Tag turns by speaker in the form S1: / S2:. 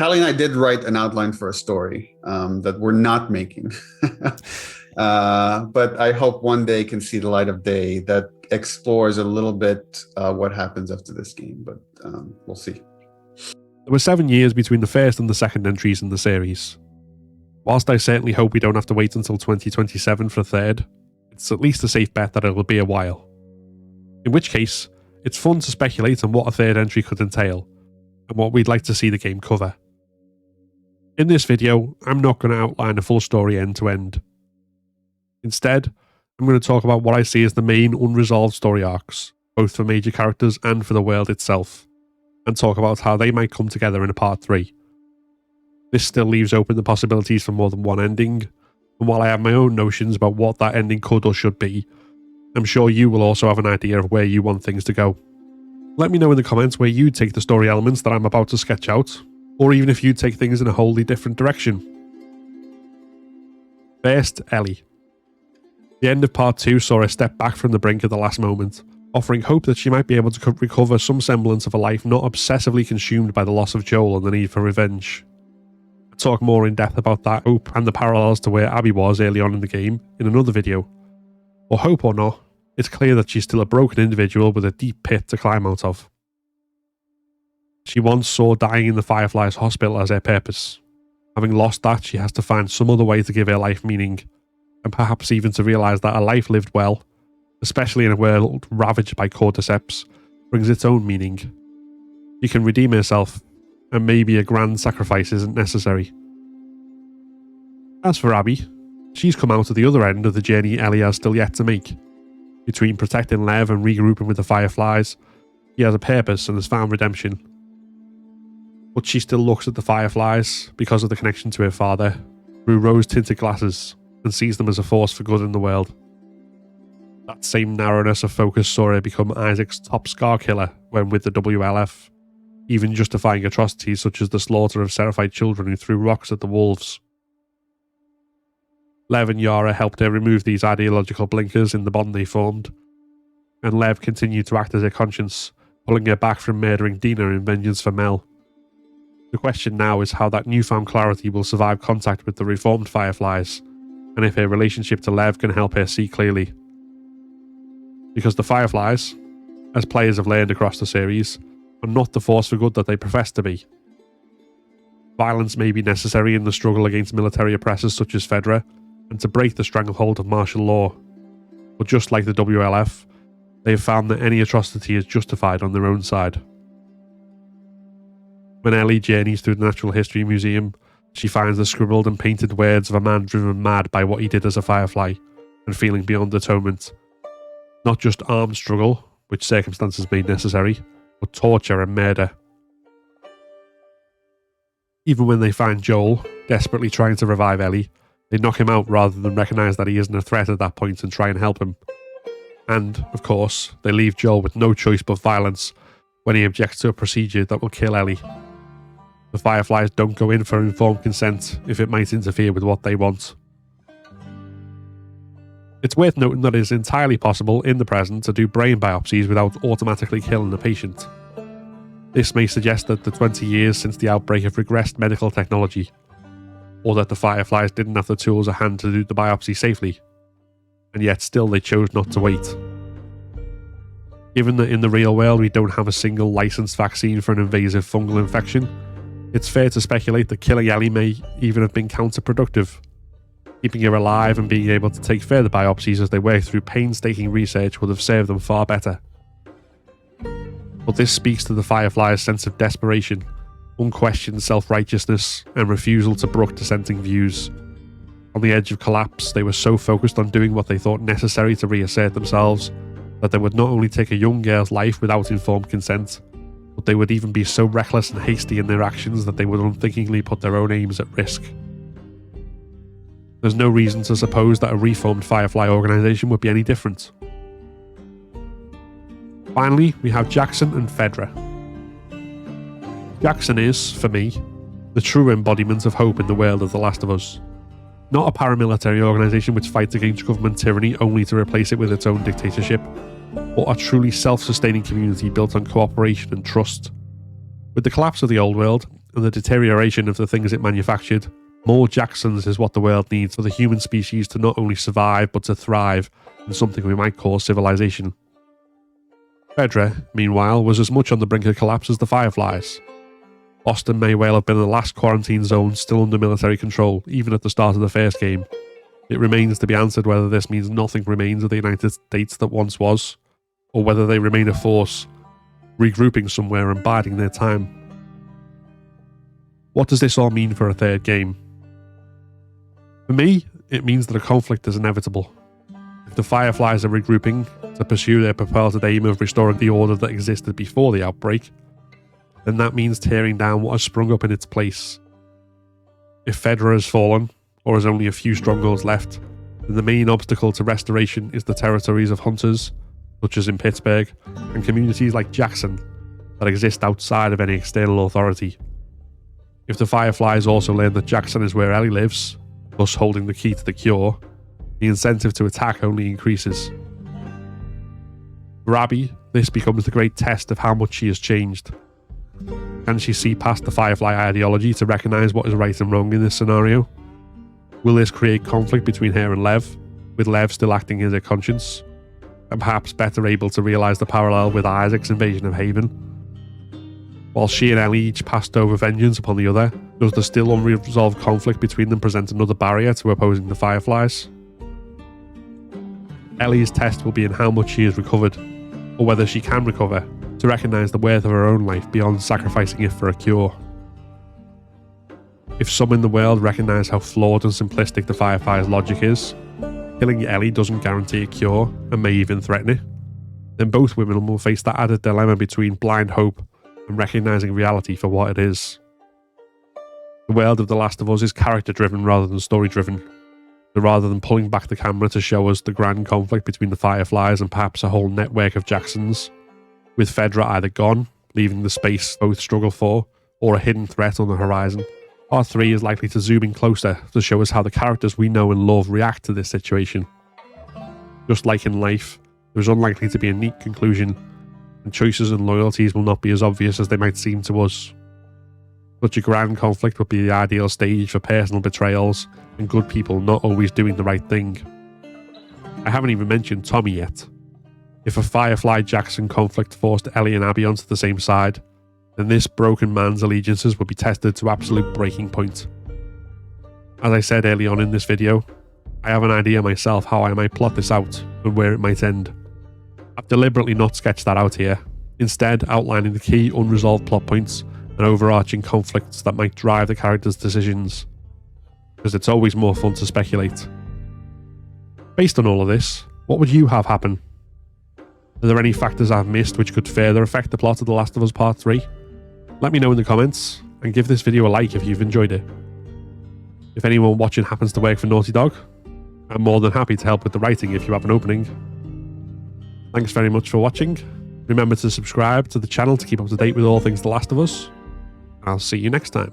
S1: Callie and I did write an outline for a story that we're not making. But I hope one day can see the light of day that explores a little bit what happens after this game, but we'll see.
S2: There were 7 years between the first and the second entries in the series. Whilst I certainly hope we don't have to wait until 2027 for a third, it's at least a safe bet that it'll be a while. In which case, it's fun to speculate on what a third entry could entail, and what we'd like to see the game cover. In this video, I'm not going to outline a full story end to end. Instead, I'm going to talk about what I see as the main unresolved story arcs, both for major characters and for the world itself, and talk about how they might come together in a part 3. This still leaves open the possibilities for more than one ending, and while I have my own notions about what that ending could or should be, I'm sure you will also have an idea of where you want things to go. Let me know in the comments where you take the story elements that I'm about to sketch out, or even if you take things in a wholly different direction. First, Ellie. The end of part 2 saw her step back from the brink at the last moment, offering hope that she might be able to recover some semblance of a life not obsessively consumed by the loss of Joel and the need for revenge. I'll talk more in depth about that hope and the parallels to where Abby was early on in the game in another video. Or hope or not, it's clear that she's still a broken individual with a deep pit to climb out of. She once saw dying in the Firefly's hospital as her purpose. Having lost that, she has to find some other way to give her life meaning, and perhaps even to realise that a life lived well, especially in a world ravaged by cordyceps, brings its own meaning. She can redeem herself, and maybe a grand sacrifice isn't necessary. As for Abby, she's come out at the other end of the journey Ellie has still yet to make. Between protecting Lev and regrouping with the Fireflies, she has a purpose and has found redemption. But she still looks at the Fireflies, because of the connection to her father, through rose-tinted glasses, and sees them as a force for good in the world. That same narrowness of focus saw her become Isaac's top scar killer when with the WLF, even justifying atrocities such as the slaughter of Seraphite children who threw rocks at the wolves. Lev and Yara helped her remove these ideological blinkers in the bond they formed, and Lev continued to act as her conscience, pulling her back from murdering Dina in vengeance for Mel. The question now is how that newfound clarity will survive contact with the reformed Fireflies, and if her relationship to Lev can help her see clearly. Because the Fireflies, as players have learned across the series, are not the force for good that they profess to be. Violence may be necessary in the struggle against military oppressors such as FEDRA, and to break the stranglehold of martial law, but just like the WLF, they have found that any atrocity is justified on their own side. When Ellie journeys through the Natural History Museum, she finds the scribbled and painted words of a man driven mad by what he did as a Firefly, and feeling beyond atonement. Not just armed struggle, which circumstances made necessary, but torture and murder. Even when they find Joel, desperately trying to revive Ellie, they knock him out rather than recognise that he isn't a threat at that point and try and help him. And, of course, they leave Joel with no choice but violence when he objects to a procedure that will kill Ellie. The Fireflies don't go in for informed consent if it might interfere with what they want. It's worth noting that it is entirely possible in the present to do brain biopsies without automatically killing the patient. This may suggest that the 20 years since the outbreak have regressed medical technology, or that the Fireflies didn't have the tools at hand to do the biopsy safely, and yet still they chose not to wait. Given that in the real world we don't have a single licensed vaccine for an invasive fungal infection, it's fair to speculate that killing Ellie may even have been counterproductive. Keeping her alive and being able to take further biopsies as they work through painstaking research would have served them far better. But this speaks to the Firefly's sense of desperation, unquestioned self-righteousness, and refusal to brook dissenting views. On the edge of collapse, they were so focused on doing what they thought necessary to reassert themselves, that they would not only take a young girl's life without informed consent, but they would even be so reckless and hasty in their actions that they would unthinkingly put their own aims at risk. There's no reason to suppose that a reformed Firefly organisation would be any different. Finally, we have Jackson and FEDRA. Jackson is, for me, the true embodiment of hope in the world of The Last of Us. Not a paramilitary organisation which fights against government tyranny only to replace it with its own dictatorship, but a truly self-sustaining community built on cooperation and trust. With the collapse of the old world, and the deterioration of the things it manufactured, more Jacksons is what the world needs for the human species to not only survive but to thrive in something we might call civilization. FEDRA, meanwhile, was as much on the brink of collapse as the Fireflies. Boston may well have been the last quarantine zone still under military control, even at the start of the first game. It remains to be answered whether this means nothing remains of the United States that once was, or whether they remain a force, regrouping somewhere and biding their time. What does this all mean for a third game? For me, it means that a conflict is inevitable. If the Fireflies are regrouping to pursue their purported aim of restoring the order that existed before the outbreak, then that means tearing down what has sprung up in its place. If FEDRA has fallen, or has only a few strongholds left, then the main obstacle to restoration is the territories of hunters, such as in Pittsburgh, and communities like Jackson that exist outside of any external authority. If the Fireflies also learn that Jackson is where Ellie lives, thus holding the key to the cure, the incentive to attack only increases. For Abby, this becomes the great test of how much she has changed. Can she see past the Firefly ideology to recognise what is right and wrong in this scenario? Will this create conflict between her and Lev, with Lev still acting as her conscience, and perhaps better able to realise the parallel with Isaac's invasion of Haven? While she and Ellie each passed over vengeance upon the other, does the still unresolved conflict between them present another barrier to opposing the Fireflies? Ellie's test will be in how much she has recovered, or whether she can recover, to recognise the worth of her own life beyond sacrificing it for a cure. If some in the world recognise how flawed and simplistic the Firefly's logic is, killing Ellie doesn't guarantee a cure and may even threaten it, then both women will face that added dilemma between blind hope and recognising reality for what it is. The world of The Last of Us is character driven rather than story driven. So rather than pulling back the camera to show us the grand conflict between the Fireflies and perhaps a whole network of Jacksons, with FEDRA either gone, leaving the space both struggle for, or a hidden threat on the horizon, Part 3 is likely to zoom in closer to show us how the characters we know and love react to this situation. Just like in life, there is unlikely to be a neat conclusion, and choices and loyalties will not be as obvious as they might seem to us. Such a grand conflict would be the ideal stage for personal betrayals and good people not always doing the right thing. I haven't even mentioned Tommy yet. If a Firefly Jackson conflict forced Ellie and Abby onto the same side, then this broken man's allegiances would be tested to absolute breaking point. As I said early on in this video, I have an idea myself how I might plot this out and where it might end. I've deliberately not sketched that out here, instead outlining the key unresolved plot points and overarching conflicts that might drive the characters' decisions, because it's always more fun to speculate. Based on all of this, what would you have happen? Are there any factors I've missed which could further affect the plot of The Last of Us Part 3? Let me know in the comments, and give this video a like if you've enjoyed it. If anyone watching happens to work for Naughty Dog, I'm more than happy to help with the writing if you have an opening. Thanks very much for watching. Remember to subscribe to the channel to keep up to date with all things The Last of Us. I'll see you next time.